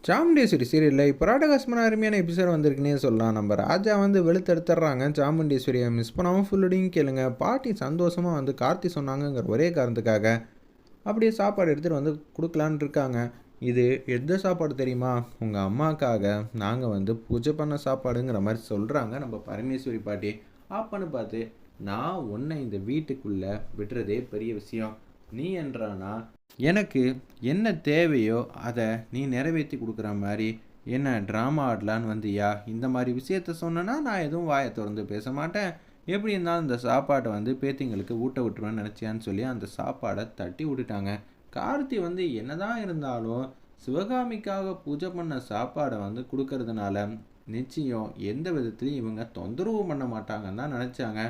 சாமுண்டீஸ்வரி சீரியலில் இப்போ ராடகாஸ்மான அருமையான எபிசோட் வந்திருக்குன்னே சொல்லலாம். நம்ம ராஜா வந்து வெளுத்தெடுத்துட்றாங்க. சாமுண்டீஸ்வரியை மிஸ் பண்ணாமல் ஃபுல்லடியும் கேளுங்க. பாட்டி சந்தோஷமாக வந்து கார்த்தி சொன்னாங்கங்கிற ஒரே காரணத்துக்காக அப்படியே சாப்பாடு எடுத்துகிட்டு வந்து கொடுக்கலான் இருக்காங்க. இது எந்த சாப்பாடு தெரியுமா? உங்கள் அம்மாவுக்காக நாங்கள் வந்து பூஜை பண்ண சாப்பாடுங்கிற மாதிரி சொல்கிறாங்க நம்ம பரமேஸ்வரி பாட்டி. அப்பன்னு பார்த்து நான் உன்னை இந்த வீட்டுக்குள்ளே விடுறதே பெரிய விஷயம். நீ என்றானா எனக்கு என்ன தேவையோ அதை நீ நிறைவேற்றி கொடுக்குற மாதிரி என்ன ட்ராமா ஆடலான்னு வந்தியா? இந்த மாதிரி விஷயத்த சொன்னேன்னா நான் எதுவும் வாயை திறந்து பேச மாட்டேன். எப்படி இருந்தாலும் இந்த சாப்பாட்டை வந்து பேத்திங்களுக்கு ஊட்ட விட்டுருவேன்னு நினச்சியான்னு சொல்லி அந்த சாப்பாடை தட்டி விட்டுட்டாங்க. கார்த்தி வந்து என்னதான் இருந்தாலும் சிவகாமிக்காக பூஜை பண்ண சாப்பாடை வந்து கொடுக்கறதுனால நிச்சயம் எந்த விதத்துலையும் இவங்க தொந்தரவு பண்ண மாட்டாங்கன்னு தான் நினச்சாங்க.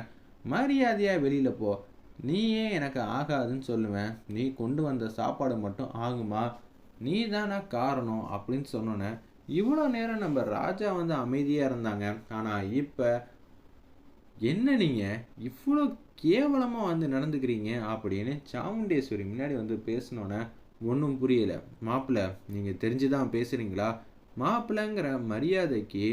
மரியாதையாக வெளியில் போ, நீயே எனக்கு ஆகாதுன்னு சொல்லுவேன், நீ கொண்டு வந்த சாப்பாடு மட்டும் ஆகுமா? நீ தானே காரணம் அப்படின்னு சொன்னோன்னே இவ்வளோ நேரம் நம்ம ராஜா வந்து அமைதியாக இருந்தாங்க. ஆனால் இப்போ என்ன நீங்கள் இவ்வளோ கேவலமாக வந்து நடந்துக்கிறீங்க அப்படின்னு சாமுண்டேஸ்வரி முன்னாடி வந்து பேசினோன்னே ஒன்றும் புரியலை. மாப்பிள்ளை நீங்கள் தெரிஞ்சு தான் பேசுகிறீங்களா? மாப்பிள்ளைங்கிற மரியாதைக்கு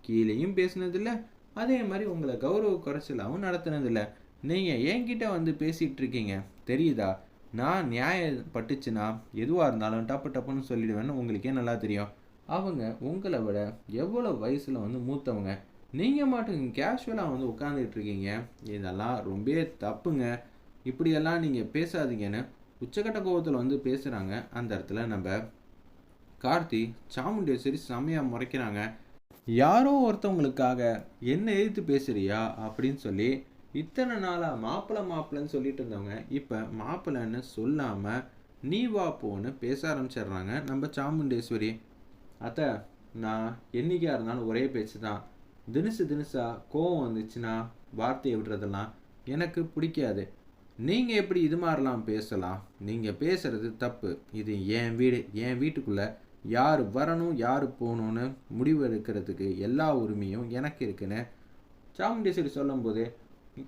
கீழேயும் பேசினதில்லை, அதே மாதிரி உங்களை கௌரவ குறைச்சலாகவும் நடத்தினதில்லை. நீங்கள் என்கிட்ட வந்து பேசிகிட்டு இருக்கீங்க தெரியுதா? நான் நியாயப்பட்டுச்சுன்னா எதுவாக இருந்தாலும் டப்பு டப்புன்னு சொல்லிடுவேன்னு உங்களுக்கே நல்லா தெரியும். அவங்க உங்களை விட எவ்வளோ வயசில் வந்து மூத்தவங்க. நீங்கள் மட்டும் கேஷுவலாக வந்து உட்காந்துட்டு இருக்கீங்க. இதெல்லாம் ரொம்ப தப்புங்க. இப்படியெல்லாம் நீங்கள் பேசாதீங்கன்னு உச்சக்கட்ட கோபத்தில் வந்து பேசுகிறாங்க. அந்த இடத்துல நம்ம கார்த்தி சாமுண்டேஸ்வரி செம்மையாக முறைக்கிறாங்க. யாரோ ஒருத்தவங்களுக்காக என்ன எதிர்த்து பேசுறியா அப்படின்னு சொல்லி இத்தனை நாளாக மாப்பிள்ளைன்னு சொல்லிட்டு இருந்தவங்க இப்போ மாப்பிள்ளைன்னு சொல்லாமல் நீ வா போன்னு பேச ஆரம்பிச்சிடுறாங்க நம்ம சாமுண்டேஸ்வரி. அத்தை, நான் என்னைக்கா இருந்தாலும் ஒரே பேச்சு தான். தினசா கோவம் வந்துச்சுன்னா வார்த்தையை விடுறதெல்லாம் எனக்கு பிடிக்காது. நீங்கள் எப்படி இது மாதிரிலாம் பேசலாம்? நீங்கள் பேசுகிறது தப்பு. இது என் வீடு. என் வீட்டுக்குள்ளே யார் வரணும் யார் போகணுன்னு முடிவு எடுக்கிறதுக்கு எல்லா உரிமையும் எனக்கு இருக்குன்னு சாமுண்டேஸ்வரி சொல்லும்போது,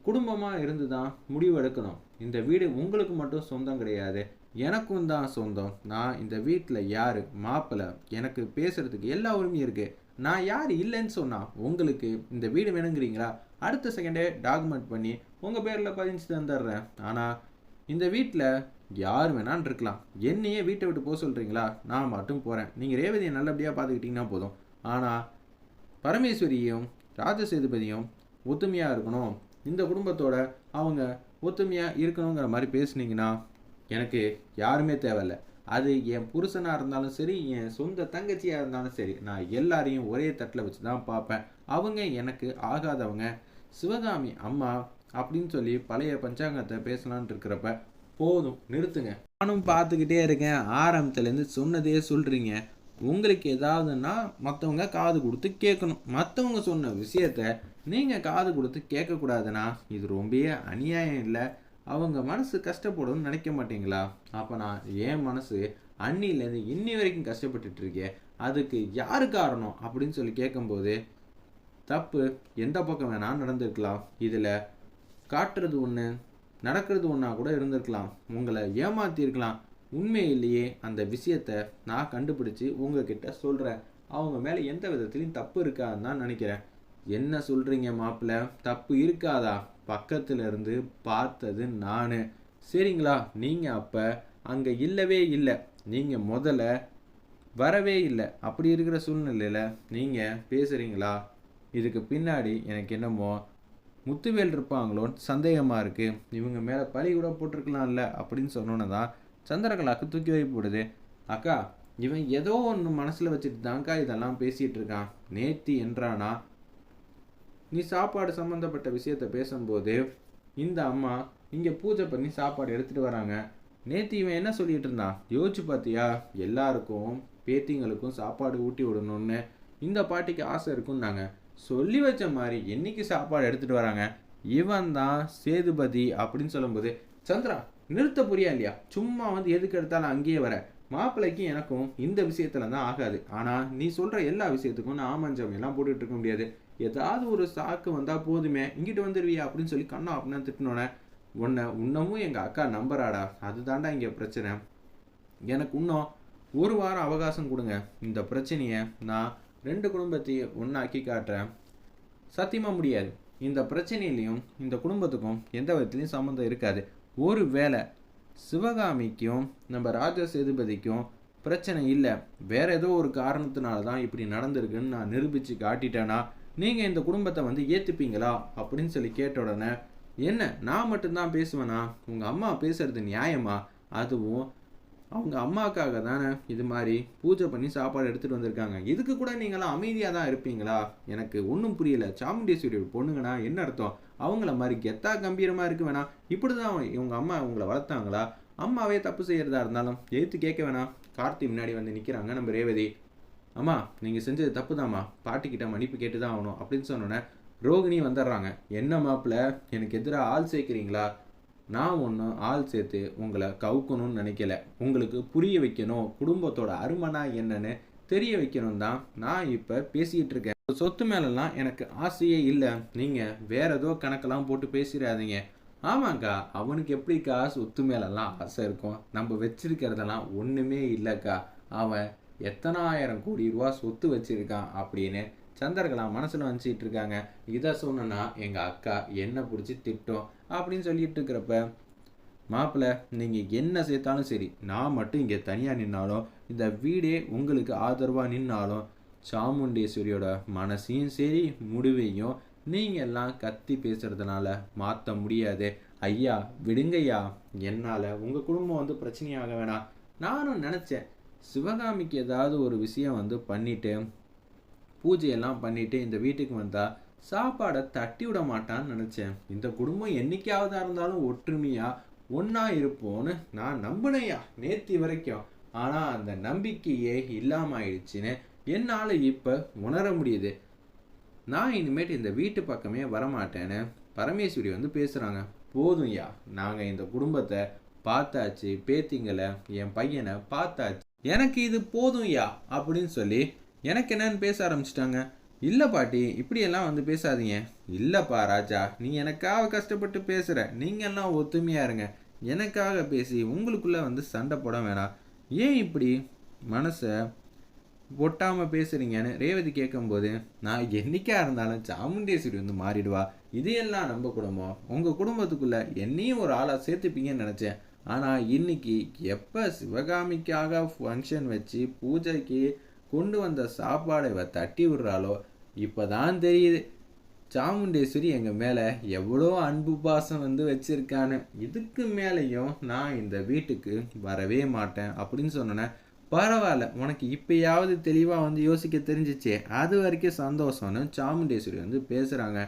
குடும்பமாக இருந்து தான் முடிவு எடுக்கணும். இந்த வீடு உங்களுக்கு மட்டும் சொந்தம் கிடையாது, எனக்கும் தான் சொந்தம். நான் இந்த வீட்டில் யார் மாப்பிள்ளை, எனக்கு பேசுகிறதுக்கு எல்லா உரிமையும் இருக்குது. நான் யார் இல்லைன்னு சொன்னால் உங்களுக்கு இந்த வீடு வேணுங்கிறீங்களா? அடுத்த செகண்டே டாக்குமெண்ட் பண்ணி உங்கள் பேரில் பதிஞ்சு தந்துடுறேன். ஆனால் இந்த வீட்டில் யார் வேணான்னு இருக்கலாம். என்னையே வீட்டை விட்டு போக சொல்கிறீங்களா? நான் மட்டும் போகிறேன். நீங்கள் ரேவதியை நல்லபடியாக பார்த்துக்கிட்டிங்கன்னா போதும். ஆனால் பரமேஸ்வரியும் ராஜசேதுபதியும் ஒத்துமையாக இருக்கணும், இந்த குடும்பத்தோட அவங்க ஒத்துமையாக இருக்கணுங்கிற மாதிரி பேசுனீங்கன்னா எனக்கு யாருமே தேவையில்லை. அது என் புருஷனாக இருந்தாலும் சரி, என் சொந்த தங்கச்சியாக இருந்தாலும் சரி, நான் எல்லாரையும் ஒரே தட்டில் வச்சு தான் பார்ப்பேன். அவங்க எனக்கு ஆகாதவங்க. சிவகாமி அம்மா அப்படின்னு சொல்லி பழைய பஞ்சாங்கத்தை பேசலான் இருக்கிறப்ப போதும் நிறுத்துங்க. நானும் பார்த்துக்கிட்டே இருக்கேன். ஆரம்பத்துலேருந்து சொன்னதே சொல்கிறீங்க. உங்களுக்கு ஏதாவதுன்னா மற்றவங்க காது கொடுத்து கேட்கணும். மற்றவங்க சொன்ன விஷயத்த நீங்கள் காது கொடுத்து கேட்கக்கூடாதுன்னா இது ரொம்ப அநியாயம் இல்லை? அவங்க மனசு கஷ்டப்படும்னு நினைக்க மாட்டீங்களா? அப்போ நான் என் மனசு அன்னிலேருந்து இன்னி வரைக்கும் கஷ்டப்பட்டுட்டு இருக்கேன். அதுக்கு யார் காரணம் அப்படின்னு சொல்லி கேட்கும்போது தப்பு எந்த பக்கம் வேணால் நடந்திருக்கலாம். இதில் காட்டுறது ஒன்று நடக்கிறது ஒன்றா கூட இருந்திருக்கலாம். உங்களை ஏமாற்றிருக்கலாம். உண்மையிலேயே அந்த விஷயத்தை நான் கண்டுபிடிச்சி உங்ககிட்ட சொல்கிறேன். அவங்க மேலே எந்த விதத்துலையும் தப்பு இருக்காதுன்னு தான் நினைக்கிறேன். என்ன சொல்கிறீங்க மாப்பிள்ளை? தப்பு இருக்காதா? பக்கத்தில் இருந்து பார்த்தது நான். சரிங்களா? நீங்கள் அப்போ அங்கே இல்லவே இல்லை. நீங்கள் முதல்ல வரவே இல்லை. அப்படி இருக்கிற சூழ்நிலையில் நீங்கள் பேசுகிறீங்களா? இதுக்கு பின்னாடி எனக்கு என்னமோ முத்துவேல் இருப்பாங்களோன்னு சந்தேகமாக இருக்குது. இவங்க மேலே பழி கூட போட்டிருக்கலாம்ல அப்படின்னு சொன்னோன்னு தான் சந்திரகலாவுக்கு தூக்கி வைப்படுது. அக்கா, இவன் ஏதோ ஒன்று மனசில் வச்சுட்டு தான்க்கா இதெல்லாம் பேசிகிட்டு இருக்கான். நேத்தி என்றானா நீ சாப்பாடு சம்மந்தப்பட்ட விஷயத்த பேசும்போது இந்த அம்மா இங்கே பூஜை பண்ணி சாப்பாடு எடுத்துகிட்டு வராங்க. நேத்தி இவன் என்ன சொல்லிகிட்டு இருந்தான் யோசிச்சு பார்த்தியா? எல்லாருக்கும் பேத்திங்களுக்கும் சாப்பாடு ஊட்டி விடணும்னு இந்த பாட்டிக்கு ஆசை இருக்குன்னாங்க. சொல்லி வச்ச மாதிரி என்னைக்கு சாப்பாடு எடுத்துகிட்டு வராங்க. இவன் தான் சேதுபதி அப்படின்னு சொல்லும்போது, சந்திரா நிறுத்த புரியா இல்லையா? சும்மா வந்து எதுக்கு எடுத்தாலும் அங்கேயே வர. மாப்பிள்ளைக்கும் எனக்கும் இந்த விஷயத்துல தான் ஆகாது. ஆனால் நீ சொல்கிற எல்லா விஷயத்துக்கும் நான் ஆமஞ்சம் எல்லாம் போட்டுட்டு இருக்க முடியாது. ஏதாவது ஒரு சாக்கு வந்தால் போதுமே, இங்கிட்டு வந்துடுவியா அப்படின்னு சொல்லி கண்ணா அப்படின்னு திட்டினோன்னே, உன்னை இன்னமும் எங்கள் அக்கா நம்புறாடா, அதுதாண்டா இங்கே பிரச்சனை. எனக்கு இன்னும் ஒரு வாரம் அவகாசம் கொடுங்க, இந்த பிரச்சனையை நான் 2 குடும்பத்தையும் ஒன்றாக்கி காட்டுறேன். சத்தியமாக முடியாது. இந்த பிரச்சனையிலையும் இந்த குடும்பத்துக்கும் எந்த விதத்துலையும் சம்மந்தம் இருக்காது. ஒரு வேளை சிவகாமிக்கும் நம்ம ராஜா சேதுபதிக்கும் பிரச்சனை இல்லை, வேற ஏதோ ஒரு காரணத்தினால தான் இப்படி நடந்திருக்குன்னு நான் நிரூபித்து காட்டிட்டேன்னா நீங்கள் இந்த குடும்பத்தை வந்து ஏற்றுப்பீங்களா அப்படின்னு சொல்லி கேட்ட உடனே, என்ன நான் மட்டும்தான் பேசுவேனா, உங்கள் அம்மா பேசுறது நியாயமா, அதுவும் அவங்க அம்மாவுக்காக தானே இது மாதிரி பூஜை பண்ணி சாப்பாடு எடுத்துகிட்டு வந்திருக்காங்க, இதுக்கு கூட நீங்களாம் அமைதியாக தான் இருப்பீங்களா, எனக்கு ஒன்றும் புரியல. சாமுண்டீஸ்வரி பொண்ணுங்கன்னா என்ன அர்த்தம், அவங்கள மாதிரி கெத்தா கம்பீரமாக இருக்க வேணாம், இப்படி தான் இவங்க அம்மா உங்களை வளர்த்தாங்களா, அம்மாவே தப்பு செய்கிறதா இருந்தாலும் எழுத்து கேட்க வேணாம். கார்த்தி முன்னாடி வந்து நிற்கிறாங்க நம்ம ரேவதி. அம்மா நீங்கள் செஞ்சது தப்பு தாம்மா, பாட்டிக்கிட்ட மன்னிப்பு கேட்டு தான் ஆகணும் அப்படின்னு சொன்னோன்னே ரோகிணி வந்துடுறாங்க. என்ன மாப்பிள்ள எனக்கு எதிராக ஆள் சேர்க்குறீங்களா, நான் ஒன்றும் ஆள் சேர்த்து உங்களை கவுக்கணும்னு நினைக்கல, உங்களுக்கு புரிய வைக்கணும், குடும்பத்தோட அருமனா என்னன்னு தெரிய வைக்கணும் தான் நான் இப்போ பேசிக்கிட்டு இருக்கேன். சொத்து மேலெல்லாம் எனக்கு ஆசையே இல்லை, நீங்கள் வேற ஏதோ கணக்கெல்லாம் போட்டு பேசிடாதீங்க. ஆமாக்கா, அவனுக்கு எப்படிக்கா சொத்து மேலெல்லாம் ஆசை இருக்கும், நம்ம வச்சிருக்கிறதெல்லாம் ஒன்றுமே இல்லைக்கா, அவன் எத்தனாயிரம் கோடி ரூபா சொத்து வச்சிருக்கான் அப்படின்னு சந்திரகலா மனசில் நினச்சிட்டு இருக்காங்க. இதை சொன்னா எங்கள் அக்கா என்ன பிடிச்சி திட்டம் அப்படின்னு சொல்லிட்டு இருக்கிறப்ப, மாப்பிள்ளை நீங்கள் என்ன சேர்த்தாலும் சரி, நான் மட்டும் இங்கே தனியாக நின்னாலும் இந்த வீடே உங்களுக்கு ஆதரவாக நின்னாலும் சாமுண்டேஸ்வரியோட மனசையும் சரி முடிவையும் நீங்கள் எல்லாம் கத்தி பேசுறதுனால மாற்ற முடியாது. ஐயா விடுங்கய்யா, என்னால் உங்கள் குடும்பம் வந்து பிரச்சனையாக வேணாம். நானும் நினச்சேன் சிவகாமிக்கு ஏதாவது ஒரு விஷயம் வந்து பண்ணிட்டு பூஜையெல்லாம் பண்ணிட்டு இந்த வீட்டுக்கு வந்தால் சாப்பாடை தட்டி விட மாட்டான்னு நினச்சேன். இந்த குடும்பம் என்னைக்காவதா இருந்தாலும் ஒற்றுமையாக ஒன்றா இருப்போன்னு நான் நம்பினையா நேற்று வரைக்கும். ஆனால் அந்த நம்பிக்கையே இல்லாமல் ஆயிடுச்சுன்னு என்னால் இப்போ உணர முடியுது. நான் இனிமேட்டு இந்த வீட்டு பக்கமே வரமாட்டேன்னு பரமேஸ்வரி வந்து பேசுகிறாங்க. போதும்யா, நாங்கள் இந்த குடும்பத்தை பார்த்தாச்சு, பேத்திங்களை என் பையனை பார்த்தாச்சு, எனக்கு இது போதும்யா அப்படின்னு சொல்லி எனக்கு என்னன்னு பேச ஆரம்பிச்சிட்டாங்க. இல்லை பாட்டி இப்படியெல்லாம் வந்து பேசாதீங்க. இல்லைப்பா ராஜா, நீ எனக்காக கஷ்டப்பட்டு பேசுகிற, நீங்கள்லாம் ஒத்துமையாக இருங்க, எனக்காக பேசி உங்களுக்குள்ளே வந்து சண்டை போட வேணாம், ஏன் இப்படி மனசை ஒட்டாமல் பேசுகிறீங்கன்னு ரேவதி கேட்கும்போது, நான் என்றைக்கா இருந்தாலும் சாமுண்டேஸ்வரி வந்து மாறிடுவா, இது எல்லாம் நம்ம குடும்பம், உங்கள் குடும்பத்துக்குள்ளே என்னையும் ஒரு ஆளாக சேர்த்துப்பீங்கன்னு நினச்சேன். ஆனால் இன்னைக்கு எப்போ சிவகாமிக்காக ஃபங்க்ஷன் வச்சு பூஜைக்கு கொண்டு வந்த சாப்பாடை தட்டி விடுறாளோ இப்போ தான் தெரியுது சாமுண்டேஸ்வரி எங்கள் மேலே எவ்வளோ அன்பு பாசம் வந்து வச்சுருக்கான்னு. இதுக்கு மேலேயும் நான் இந்த வீட்டுக்கு வரவே மாட்டேன் அப்படின்னு சொன்னேன். பரவாயில்ல, உனக்கு இப்போயாவது தெளிவாக வந்து யோசிக்க தெரிஞ்சிச்சே, அது வரைக்கும் சந்தோஷம்னு சாமுண்டேஸ்வரி வந்து பேசுகிறாங்க.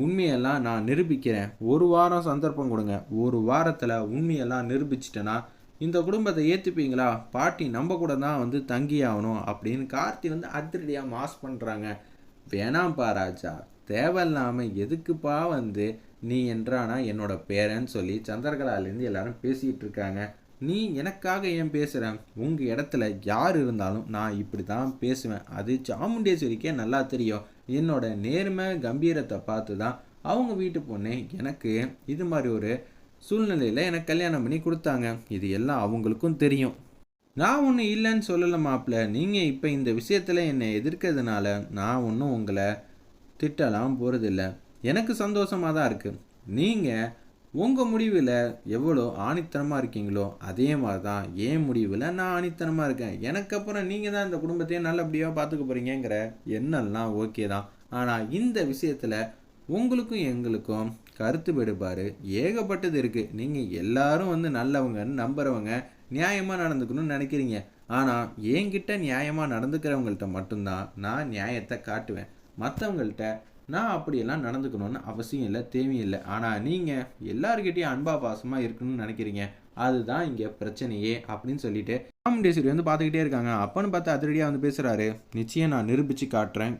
உண்மையெல்லாம் நான் நிரூபிக்கிறேன், ஒரு வாரம் சந்தர்ப்பம் கொடுங்க, ஒரு வாரத்தில் உண்மையெல்லாம் நிரூபிச்சிட்டேன்னா இந்த குடும்பத்தை ஏற்றுப்பீங்களா, பாட்டி நம்ம கூட தான் வந்து தங்கி ஆகணும் அப்படின்னு கார்த்தி வந்து அதிரடியாக மாஸ் பண்ணுறாங்க. வேணாம்ப்பா ராஜா, தேவையில்லாமல் எதுக்குப்பா வந்து நீ என்றானா என்னோட பேரன்னு சொல்லி சந்திரகலாலேருந்து எல்லாரும் பேசிகிட்டு இருக்காங்க. நீ எனக்காக ஏன் பேசுகிற, உங்கள் இடத்துல யார் இருந்தாலும் நான் இப்படி தான் பேசுவேன், அது சாமுண்டேஸ்வரிக்கே நல்லா தெரியும். என்னோட நேர்மை கம்பீரத்தை பார்த்து தான் அவங்க வீட்டு பொண்ணு எனக்கு இது மாதிரி ஒரு சூழ்நிலையில் எனக்கு கல்யாணம் பண்ணி கொடுத்தாங்க, இது எல்லாம் அவங்களுக்கும் தெரியும். நான் ஒன்றும் இல்லைன்னு சொல்லலை மாப்பிள்ள, நீங்கள் இப்போ இந்த விஷயத்தில் என்னை எதிர்க்கிறதுனால நான் ஒன்றும் உங்களை திட்டலாம் போகிறதில்ல, எனக்கு சந்தோஷமாக தான் இருக்குது. நீங்கள் உங்கள் முடிவில் எவ்வளோ ஆணித்தனமாக இருக்கீங்களோ அதே மாதிரி தான் என் முடிவில் நான் ஆணித்தனமாக இருக்கேன். எனக்கு அப்புறம் நீங்கள் தான் இந்த குடும்பத்தையே நல்லபடியாக பார்த்துக்க போகிறீங்கிற எண்ணெல்லாம் ஓகே தான். ஆனால் இந்த விஷயத்தில் உங்களுக்கும் எங்களுக்கும் கருத்து வேறுபாடு ஏகப்பட்டது இருக்குது. நீங்கள் எல்லாரும் வந்து நல்லவங்கன்னு நம்புகிறவங்க, நியாயமாக நடந்துக்கணும்னு நினைக்கிறீங்க. ஆனால் என்கிட்ட நியாயமாக நடந்துக்கிறவங்கள்ட்ட மட்டும்தான் நான் நியாயத்தை காட்டுவேன், மற்றவங்கள்ட்ட நான் அப்படியெல்லாம் நடந்துக்கணும்னு அவசியம் இல்லை, தேவையில்லை. ஆனால் நீங்கள் எல்லாருக்கிட்டையும் அன்பா பாசமாக இருக்கணும்னு நினைக்கிறீங்க, அதுதான் இங்கே பிரச்சனையே அப்படின்னு சொல்லிட்டு சாமுண்டேஸ்வரி வந்து பார்த்துக்கிட்டே இருக்காங்க. அப்பன்னு பார்த்து அதிரடியாக வந்து பேசுகிறாரு. நிச்சயம் நான் நிரூபித்து காட்டுறேன்.